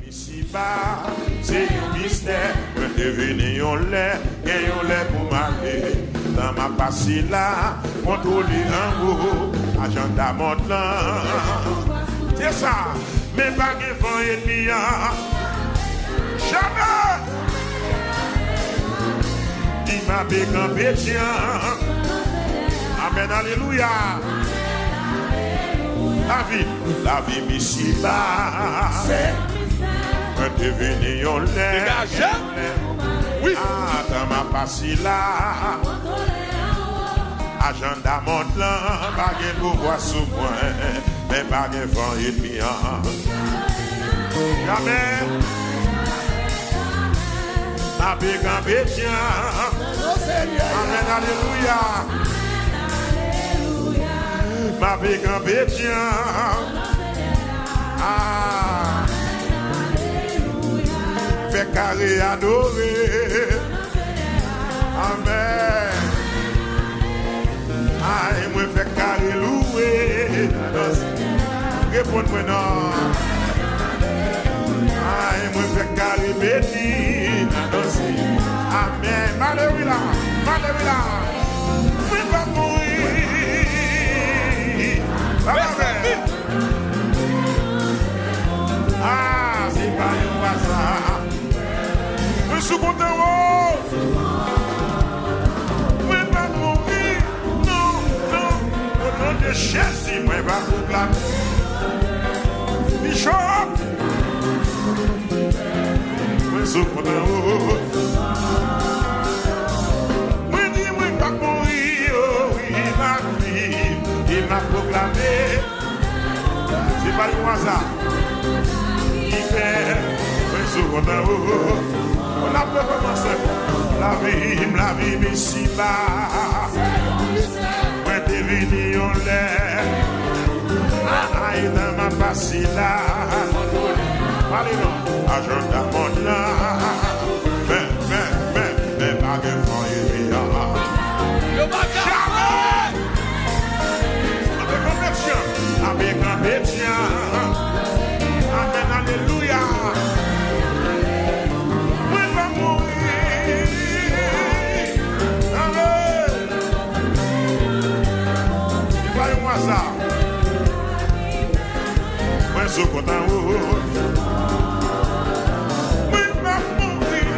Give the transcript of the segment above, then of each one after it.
Ici bas, c'est un mystère. Je devine yon lait, et yon lait pour marquer. Dans ma passie là, contrôler un mot, agenda monte là. C'est ça, mais pas de vent ennemi. Jamais. Il m'a bécampé tien. Amen, alléluia. La vie ici bas. Un devenu yon lait. Oui. Ah, dans ma passie là. Agenda monte là. Pas de pouvoir sous moi. Mais pas de vent ennemi. Jamais. Ma bécampé tien. Amen, alléluia. Ma bécampé tien. Ah. Fait carré adorer. Amen. Ah, et moi fait carré louer. Réponds-moi non. Ah, et moi fait carré béni. Amen. Malheureusement, malheureusement. Oui, pas mourir. Ah, c'est pas un hasard. Je suis content. Oui, pas mourir. Non, non. Au nom de Jésus, moi, va proclamer. Bishop. Je suis content. Il m'a proclamé, c'est pas le hasard. Il fait un second en haut. On a pas commencé. La vie, ici bas. Moi, t'es venu, on l'air. Aïe, dans ma passie là. Allez, non, agenda mon là. Mais, pas de fond, il vient. Avec un bétien. Amen, alléluia. Oui, va mourir. Amen. Il va y avoir ça. Moi, je suis content. Oui, va mourir.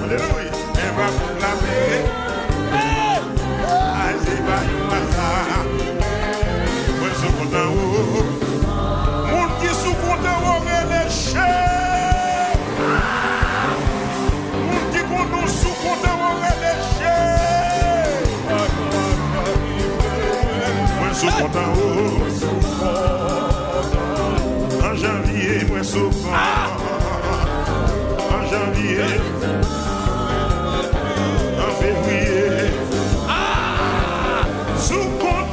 Alléluia. Elle va proclamer. Moun qui sous compte ou relèche. Moun qui compte sous compte ou relèche. Moi sous compte en janvier, moi sous en janvier, en février. Sous compte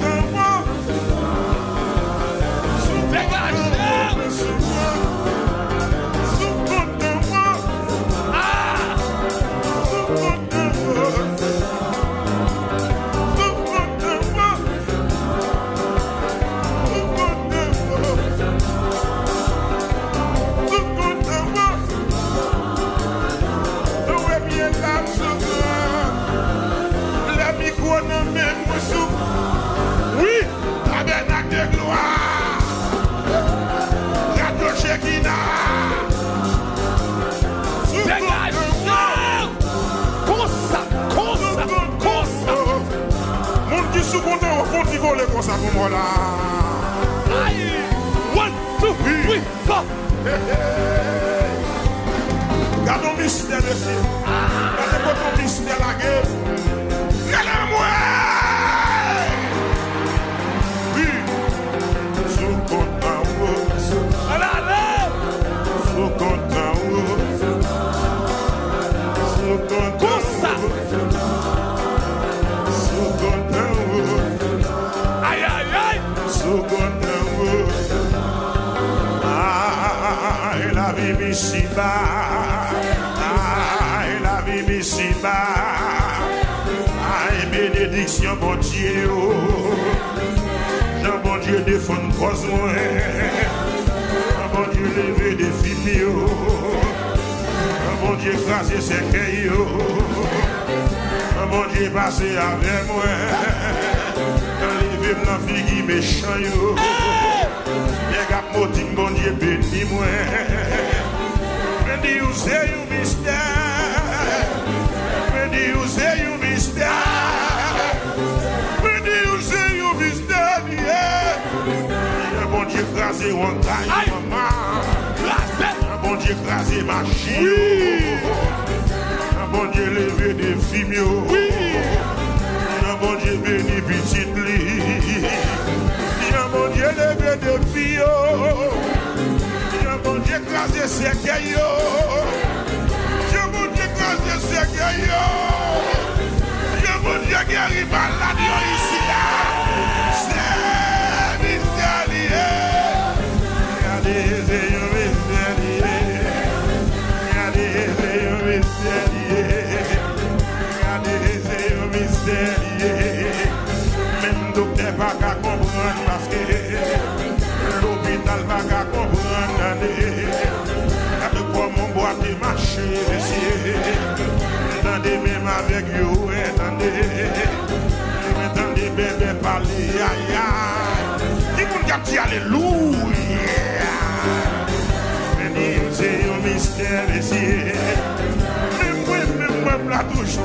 oui, tabernacle de gloire. Gâteau Shekina. Dégage. Comme ça. Mon qui sous content, on peut voler comme ça pour moi là. Aïe. 1, 2, 3, 4. Gardons le mystère de ci. Gardez votre mystère la guerre. Regardez-moi. La vie ici bas, la vie ici bas, bénédiction bon Dieu, Jean bon Dieu défend cause moi, bon Dieu Dieu levé des filles. Bon Dieu écrasé ses cailloux. Bon Dieu passé avec moi. Levé dans fille qui méchant yo. Les gars maudit bon Dieu béni moi. Béni ou c'est un mystère. Béni ou c'est un mystère. Béni ou c'est un mystère. Bon Dieu écrasé one time maman. Bon Dieu écrasé ma chie. Bon Dieu levé des filles. Bon Dieu béni petite lit. Bon Dieu levé des filles. Bon Dieu écrasé ses cailloux. Bon Dieu écrasé ses cailloux. Bon Dieu guéri malade ici là. C'est mystérieux. Regardez, même docteur va pas comprendre parce que l'hôpital va pas comprendre. De quoi mon boîte est marché, attendez même avec vous, attendez bébé parler, aïe aïe. Qui vous dit alléluia? Mais c'est un mystère ici. Même moi, la touche.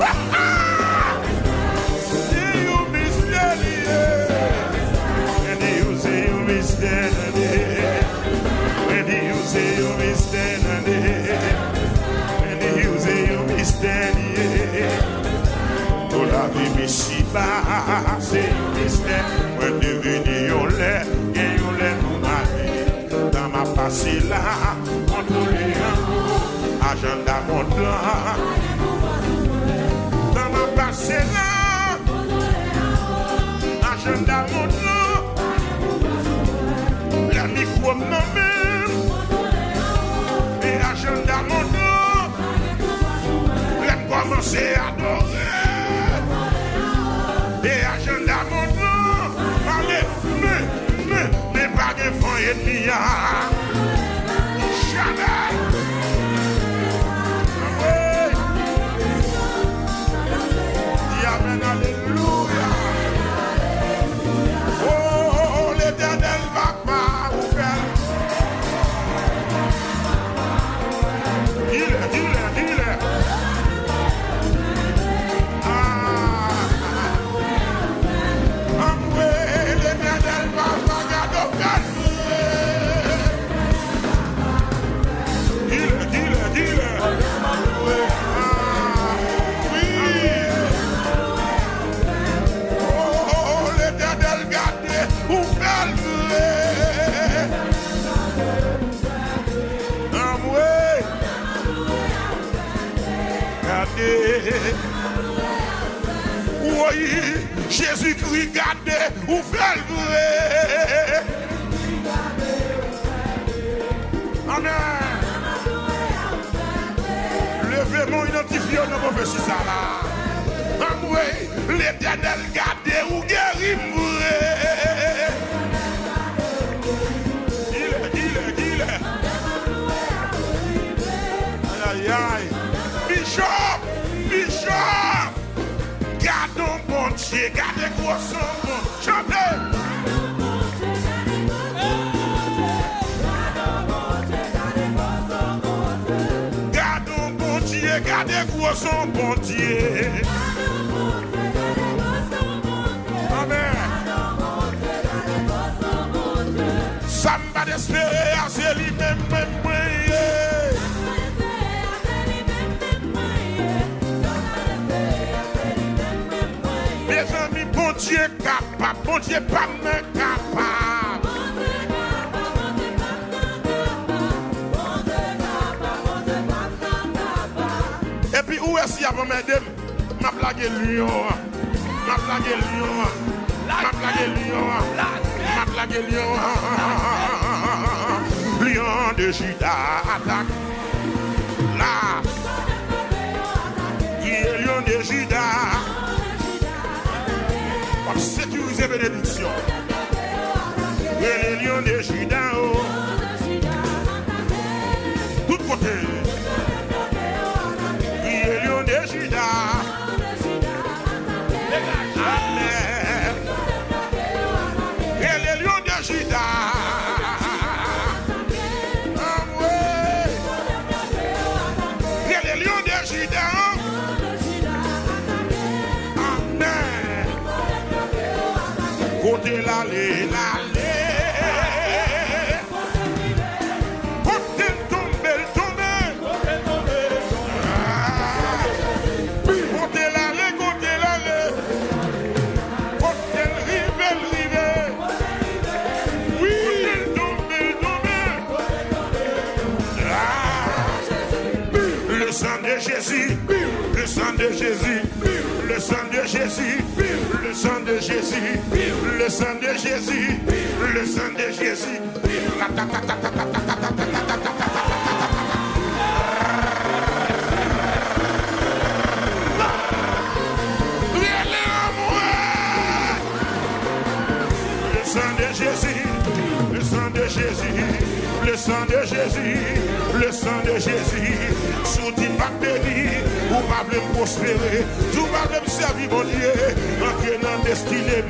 La vie si bas, c'est un mystère. Moi devenu yon lait, et yon lait pour ma vie. Dans ma passé là, contrôler un agenda mon plan. Dans ma passé là, agenda mon plan. La micro même, et agenda mon plan. J'aime commencer à adorer. Et agenda mon nom, allez, mais pas de fonds et demi. Jamais. Dis amen, alléluia. Oh, l'Éternel va pas vous faire. Dis-le. Oui, Jésus-Christ, gardez, ou fait le vrai. Amen. Levez mon identifié dans mon prophétie ça là. Amen. L'Éternel gardez ou guérit vrai. Dis-le. Aïe aïe. Bishop. Gardons bon Dieu, gardez quoi son bon. Chantez. Gardons bon Dieu, gardez quoi son bon Dieu. Amen. Ça m'a d'espérer à c'est lui-même. Bon Dieu capable, bon Dieu pas même capable. Et puis où est-ce qu'il y a pour m'aider? Ma blague lion. Lion de Juda attaque. Là. Il est lion de Juda. Sécuriser bénédiction. Et les lions de Juda, côté l'aller, côté tomber, côté l'aller, côté river. Oui, tomber. Le sang de Jésus, le sang de Jésus, le sang de Jésus, le sang de Jésus, le sang de Jésus, le sang de Jésus. Le sang de Jésus, le sang de Jésus, le sang de Jésus, le sang de Jésus. Souti pas béni, ou pas me prospérer, ou pas me servir mon Dieu, entrer dans destinée.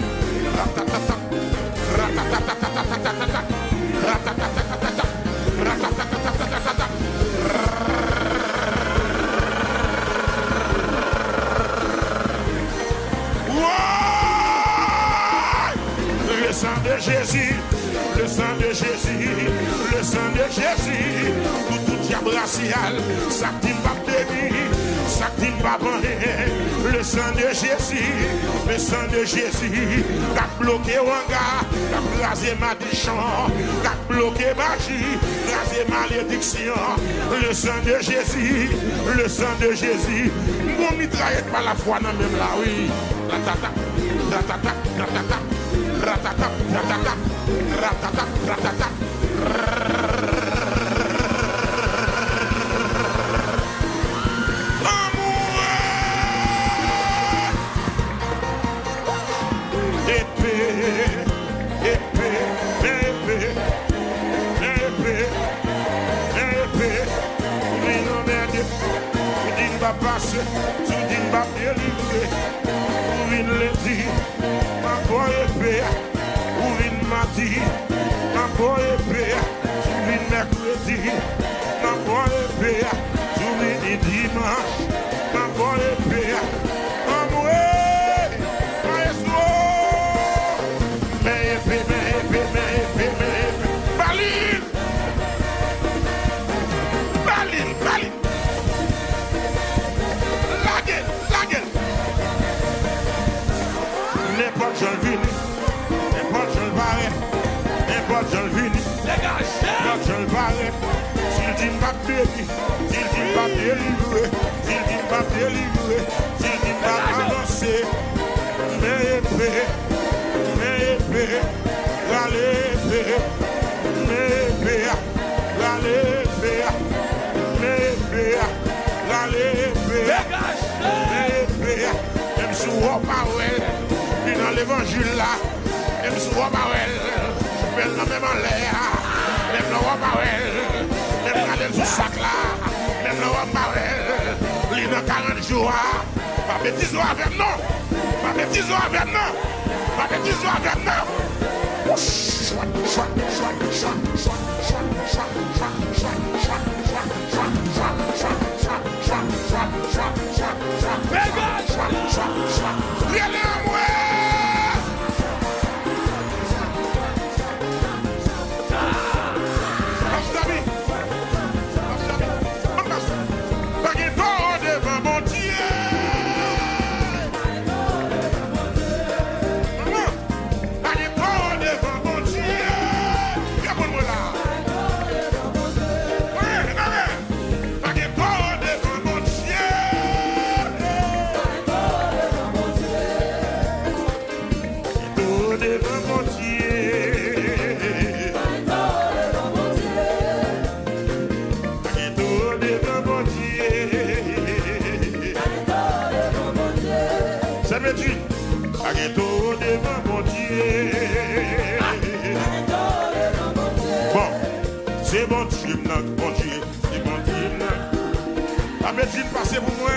Le sang de Jésus, le sang de Jésus, le sang de Jésus, tout diable racial, ça qui va bénir, ça qui va banner, le sang de Jésus, le sang de Jésus, qui a bloqué Wanga, qui a rasé malédiction, qui a bloqué magie, rasé malédiction, le sang de Jésus, le sang de Jésus, mon mitraillette par la foi dans même là, oui, ratata, ratata, ratata. Ratata, ratata, ratata, ratata. Épée. Tu dis pas passer, tu dis pas délivrer. Pour une lundi, ma boy épée. Pour une mardi, ma boy épée. Pour une mercredi, ma boy épée. Pour une dimanche, ma boy épée. N'importe je le vini, n'importe je le barre, n'importe je le vini, n'importe je le barre. S'il dit pas béni, s'il dit pas délivrer, s'il dit pas délivrer, s'il dit pas avancer, mais épée, la l'épée, mais épée, la l'épée, mais épée, la l'épée, mais épée, même si on va dans l'évangile là, même si on va même dans même en l'air, même dans même dans les sac là, même dans il dans 40 jours, pas bêtise avec non, pas bêtise avec non, pas bêtise avec non. Bon, c'est bon Dieu, bon Dieu, c'est bon Dieu. La médecine passée pour moi.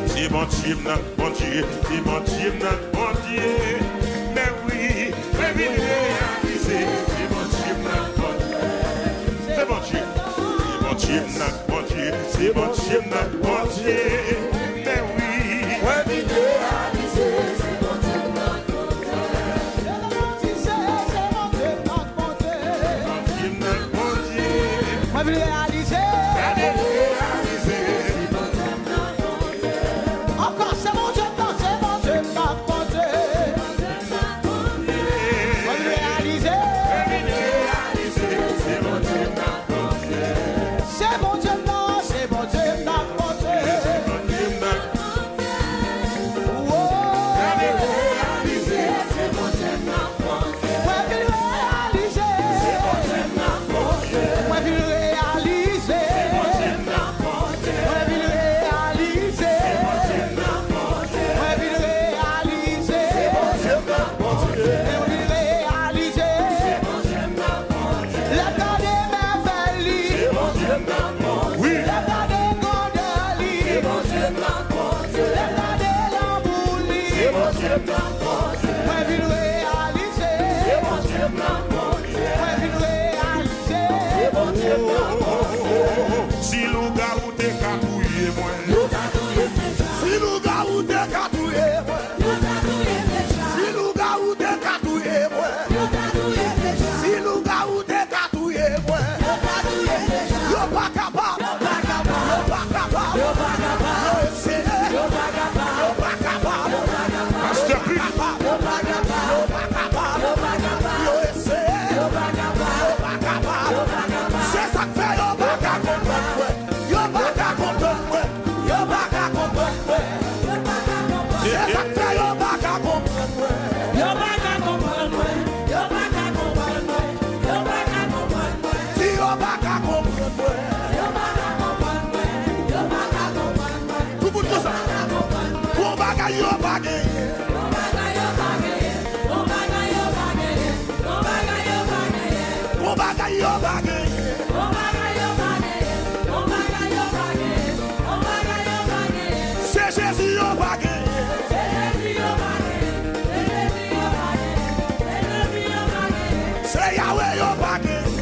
C'est bon Dieu, bon Dieu, c'est bon Dieu, bon Dieu. Mais oui, mais oui, c'est bon Dieu, bon Dieu. C'est bon Dieu, c'est bon Dieu, bon Dieu, c'est bon Dieu, bon Dieu. Mais oui. C'est Jésus au baguette. C'est Yahweh au baguette.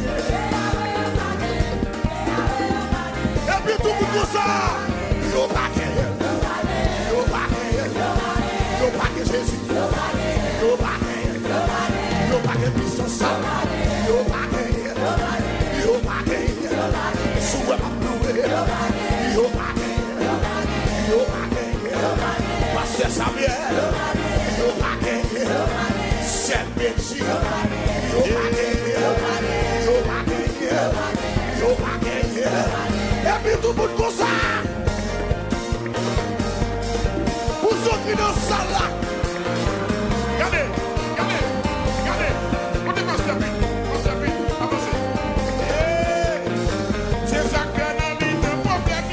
Et puis tout pour ça. Au baguette. Au baguette. Au baguette Jésus. Au baguette. Au baguette puissance. Au baguette. Au baguette. Sous ma plouée. Au baguette. Au baguette. Pasteur Samuel. Au baguette. Saint Béji. Au baguette. Au baguette. Au baguette. Et puis tout le monde comme ça. Pour ceux qui dans ça là. Regardez, regardez, regardez. On est passé, avancez. C'est ça que l'on dit de problème.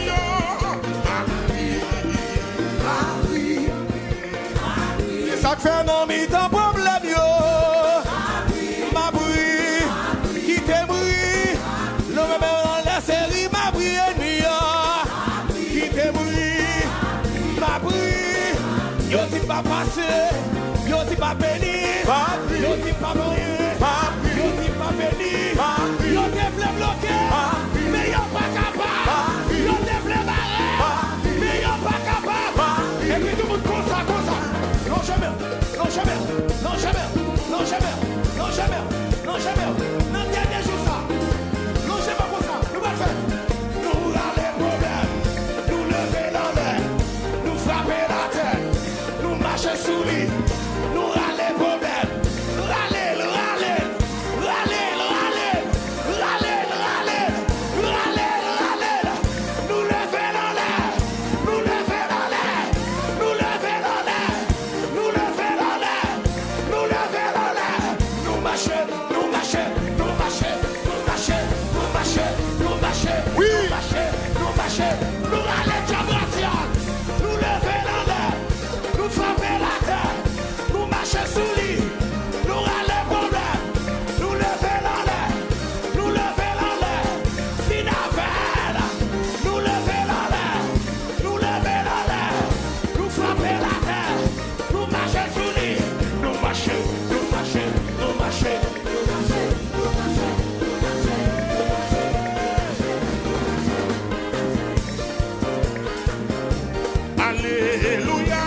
C'est ça que fait un ami de problème. Ma bruit, qui te bruit. Le même dans la série, ma bruit. Qui te bruit, ma bruit. Yo ti pas passé, yo ti pas béni, yo ti pas mourir, yo ti pas béni, yo te vle bloqué, mais yo pas capable, yo te vle barrer, mais yo pas capable. Et puis tout le monde comme ça. Non jamais, non jamais, non jamais, non jamais, non jamais, non jamais, non dernier jour ça. Non jamais comme ça, nous va faire. Nous allons les problèmes, nous lever dans l'air, nous frapper la tête. Marcher sous lui, nous râler problème, râler, nous lever dans l'air, nous lever dans l'air, nous lever dans l'air, nous lever dans l'air, nous lever dans l'air, nous marcher, nous marcher, nous marcher, nous marcher, nous marcher, nous marcher, oui, nous marcher, nous marcher, nous râler Jabratia, nous lever dans l'air. Nous frapper la terre, nous marcher sous lui, nous râler problème, nous lever dans l'air, nous lever dans l'air, Finavel, nous lever dans l'air, nous lever dans l'air, nous frapper la terre, nous marcher sous lui, nous marcher, nous marcher, nous marcher, nous marcher, nous marcher. Alléluia.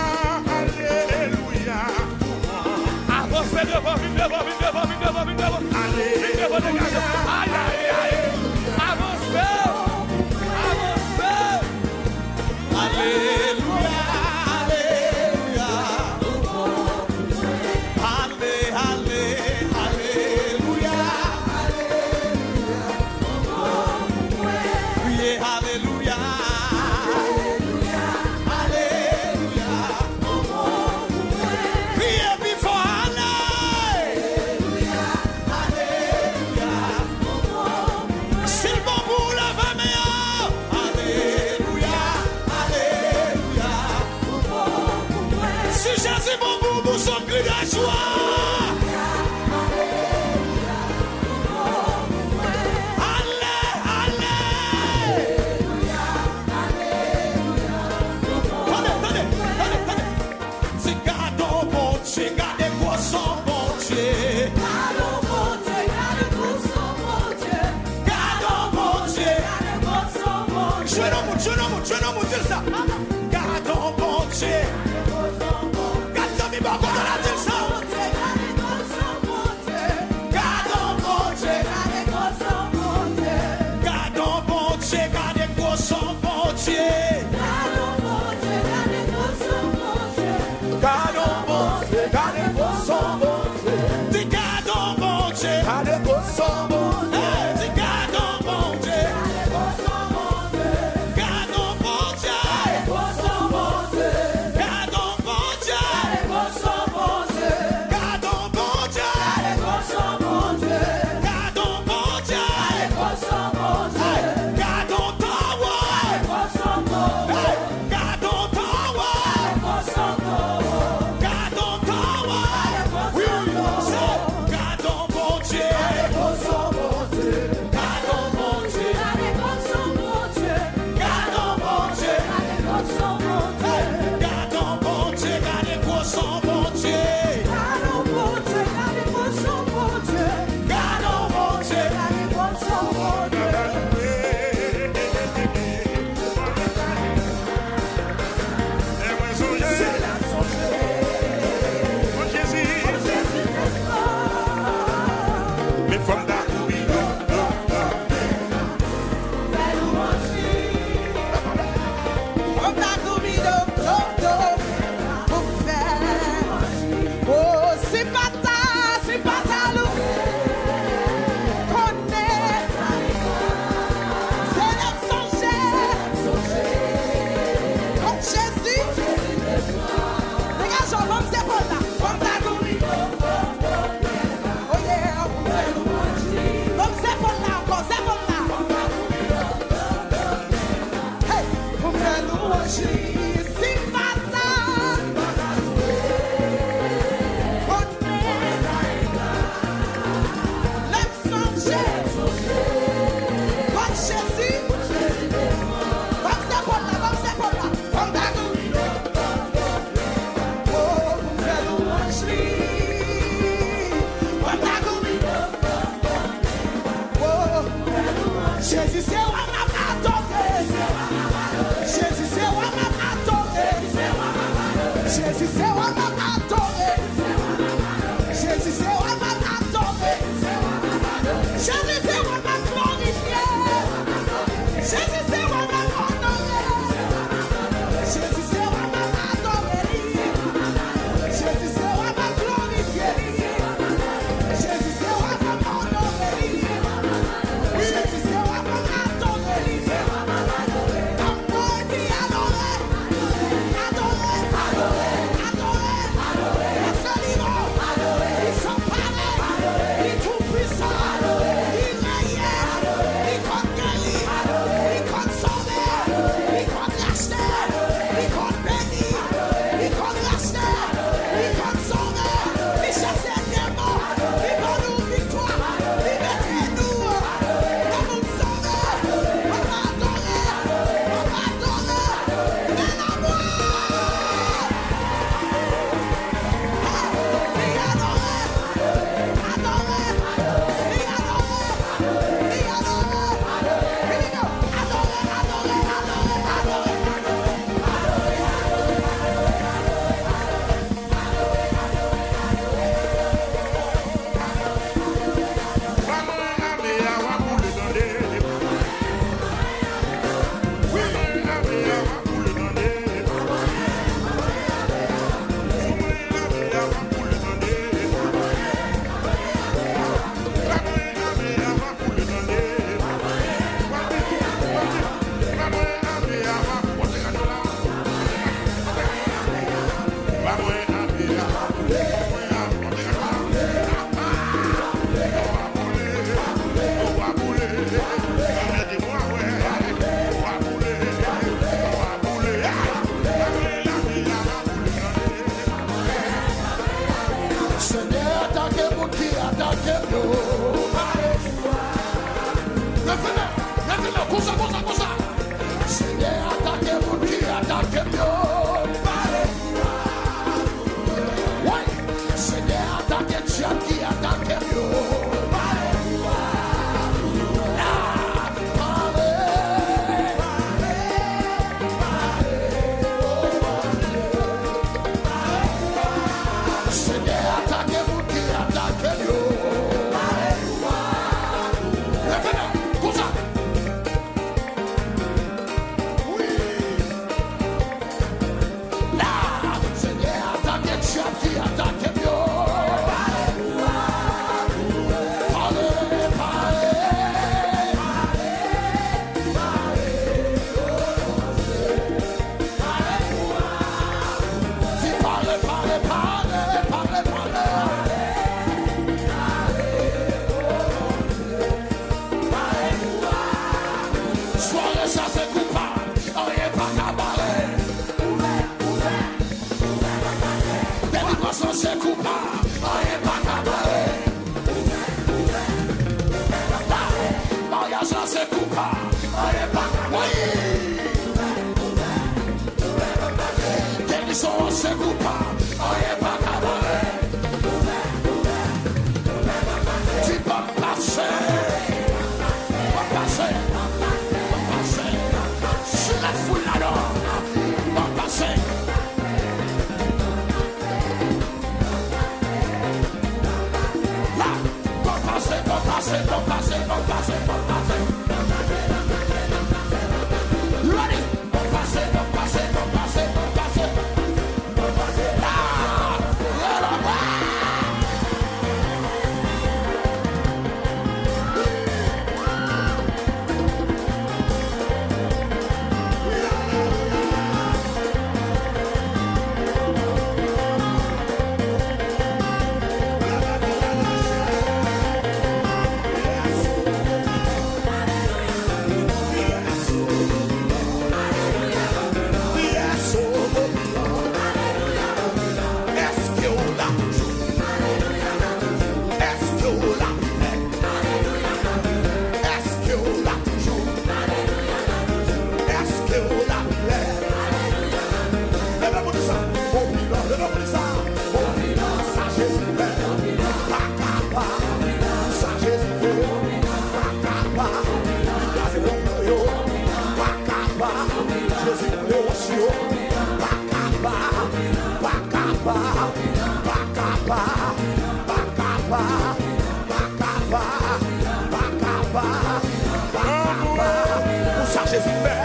Pour ça Jésus fait,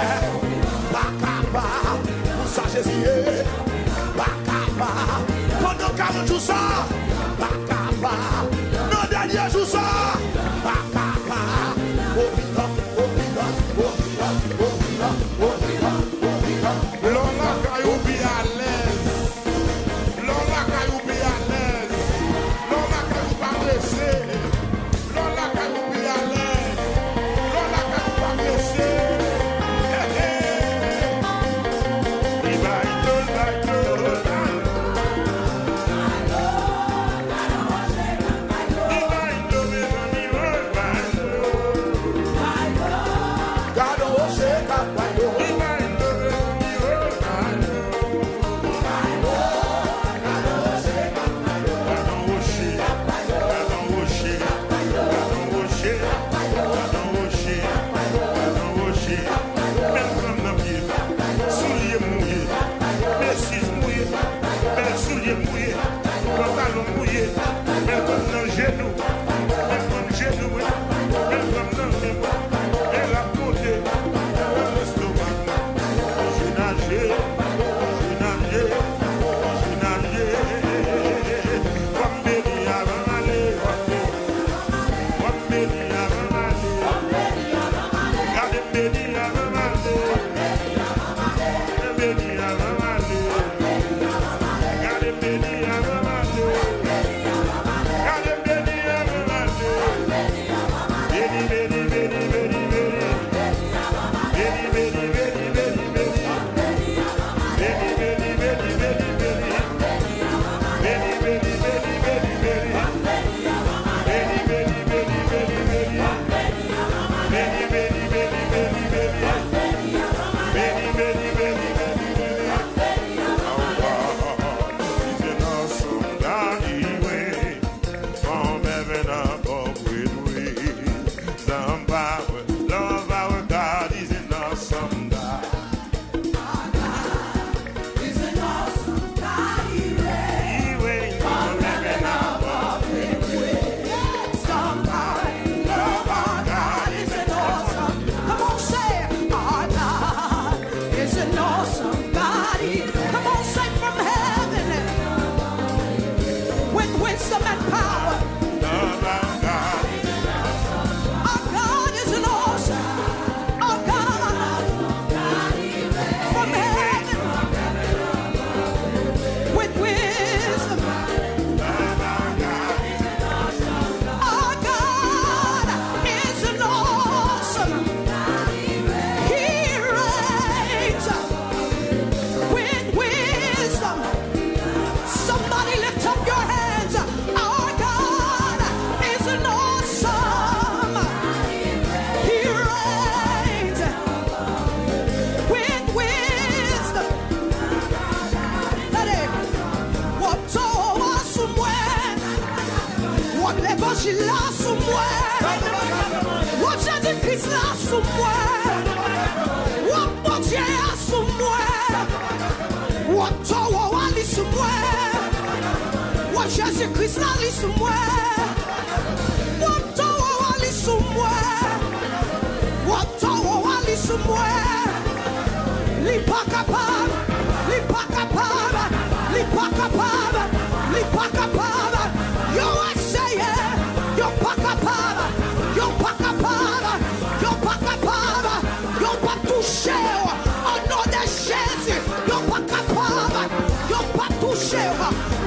pour ça Jésus est, pendant 40 jours ça, non dernier jour ça, Lola Kayou be à l'aise. Lola Kayou be à l'aise. Lola Kayou pas blessé. Lola Kayou be à l'aise. Lola Kayou pas blessé. Il va Jésus là sous moi. Oh Jésus-Christ là sous moi. Oh mon Dieu là sous moi. Oh toi Ali sous moi. Oh Jésus-Christ là ali sous moi. Oh toi Ali sous moi. Oh toi Ali sous moi. Li pas capable. Li pas capable. Li pas capable. Li pas capable. Yo essayé. Yo pas capable. Yo pas capable. Yo pas capable. Yo pas touché. Au nom de Jésus. Yo pas capable. Yo pas touché.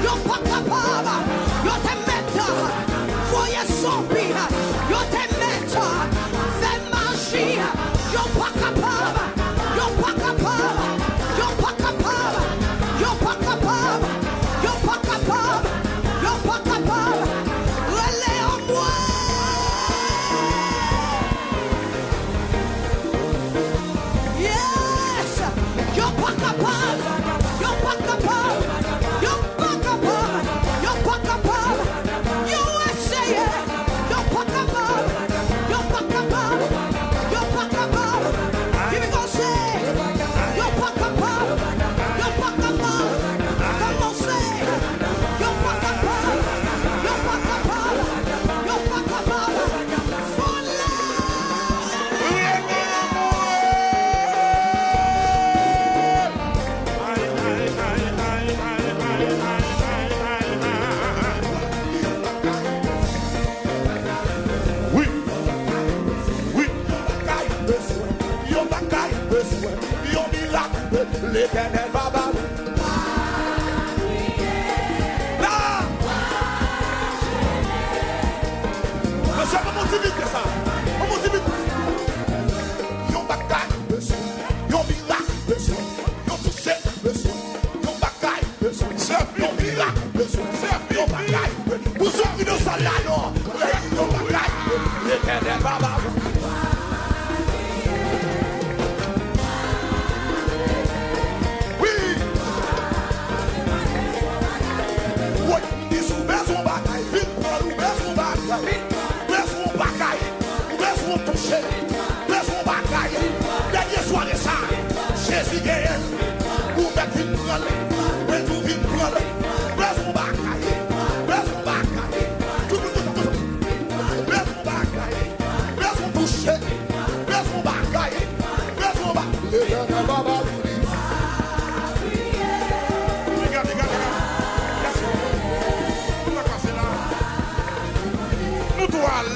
Yo pas capable. Yo te mettre. Voyez zombie. Yo te mettre. Fais magie. Yo pas capable. Yo pas capable. Yo pas capable. Yo pas capable. Yo pas capable. Yo pas capable. Relais en moi. Yes. Yo pas capable. Yo pas capable. Yo pas capable. Yo pas capable. Yo essayé. L'éternel va bailler. Monsieur, comment tu dis que ça? Comment tu dis? Yon bagaille, monsieur. Yon miracle, monsieur. Yon touché, monsieur. Yon bagaille, monsieur. Yon miracle, monsieur. Yon bagaille. Vous sortez de ça là, non? Yon bagaille. L'éternel va bailler.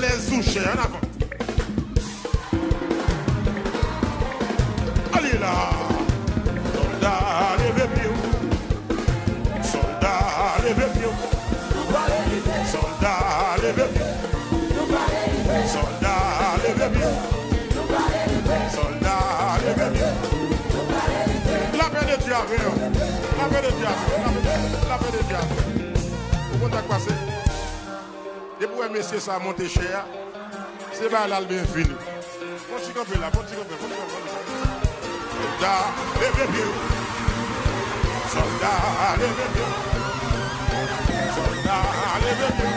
Les ouchés en avant. Allez là. Soldat, levez-vous. Soldat, levez-vous. Soldat, levez-vous. Soldat, levez-vous. Soldat, levez-vous. La paix de Dieu avec nous. La paix de Dieu. La paix de Dieu. Vous comptez passer? Et pour un monsieur, ça a monté cher. C'est pas là le bien fini. Continue camper là, continue camper. Soldat, levez-vous. Soldat, levez-vous. Soldat, levez-vous.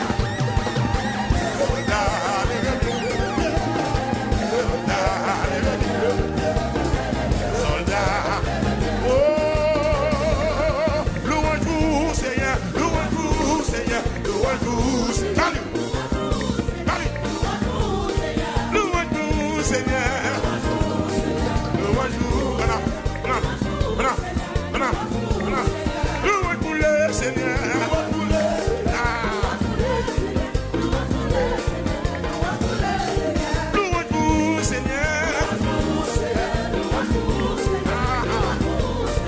Soldat, levez-vous. Soldat, levez-vous. Soldat. Oh, louange-vous, Seigneur. Louange-vous, Seigneur. Louange-vous, Seigneur. Seigneur, louange-vous, louange-vous le Seigneur, louange-vous Seigneur,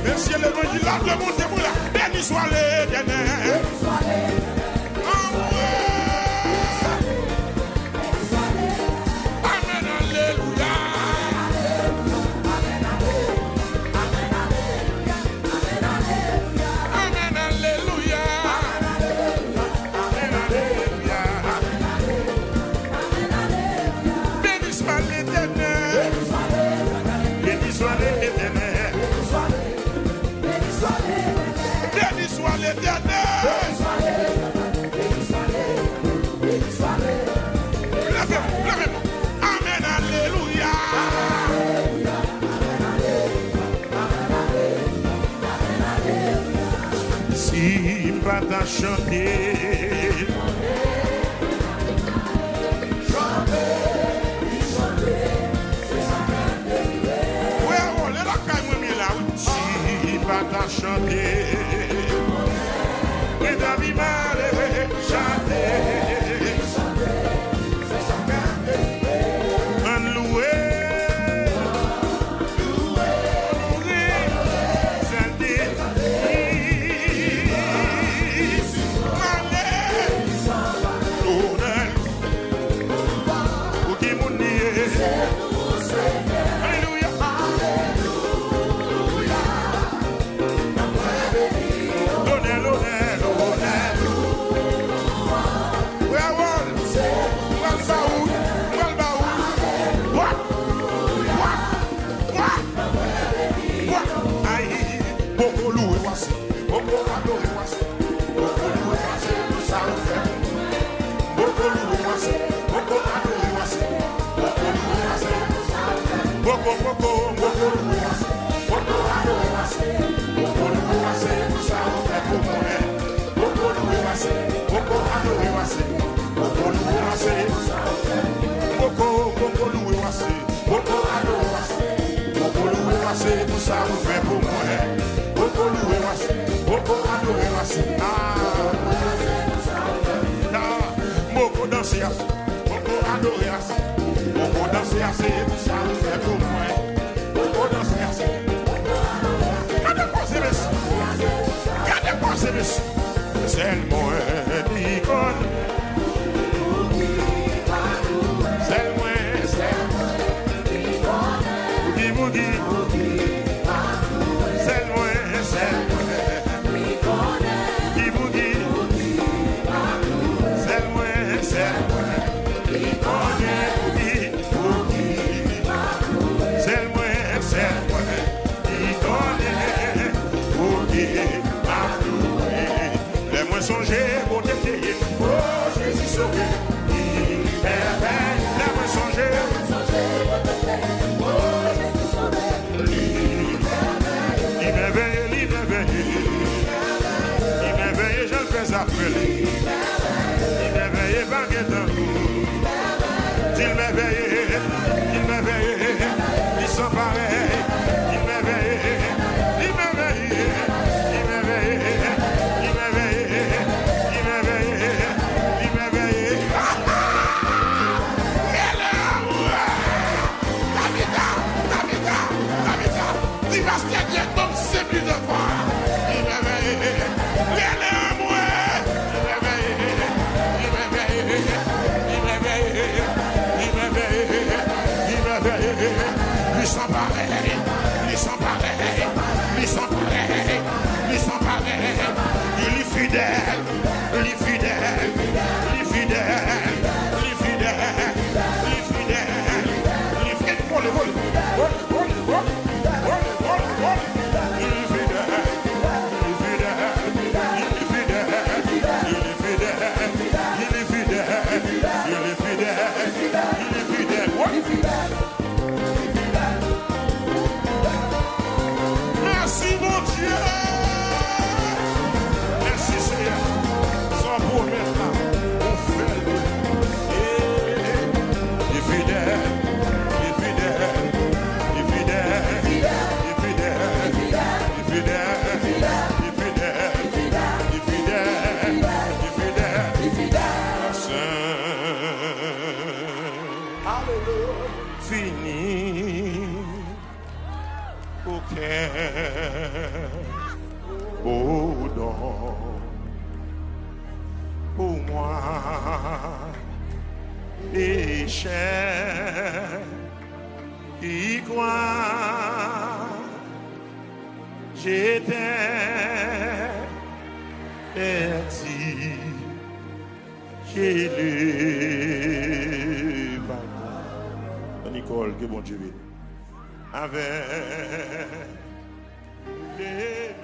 merci l'évangile là, le monde est là, béni soit l'Éternel. Amen, alléluia. Si pas t'as chanté, si pas t'as chanté, et David m'a chanté. service. C'est moi qui connais. C'est moi qui connais. Boogie. C'est moi qui connais. Boogie. C'est moi qui connais. C'est moi qui connais. Les moins songés pour te payer. Oh, Jésus sauvé. Les moins songés. Il m'éveille, je le fais appeler. Il m'éveille, baguette d'un coup. Il m'éveille, il s'en pareil. Il m'éveille. Il est fidèle, merci mon Dieu. Merci Seigneur. Sans pour maintenant, on fait le fidèle. Fini au cœur, au don, pour moi, et cher, qui croit, j'étais perdu, j'ai le Nicole, que bon Dieu avec les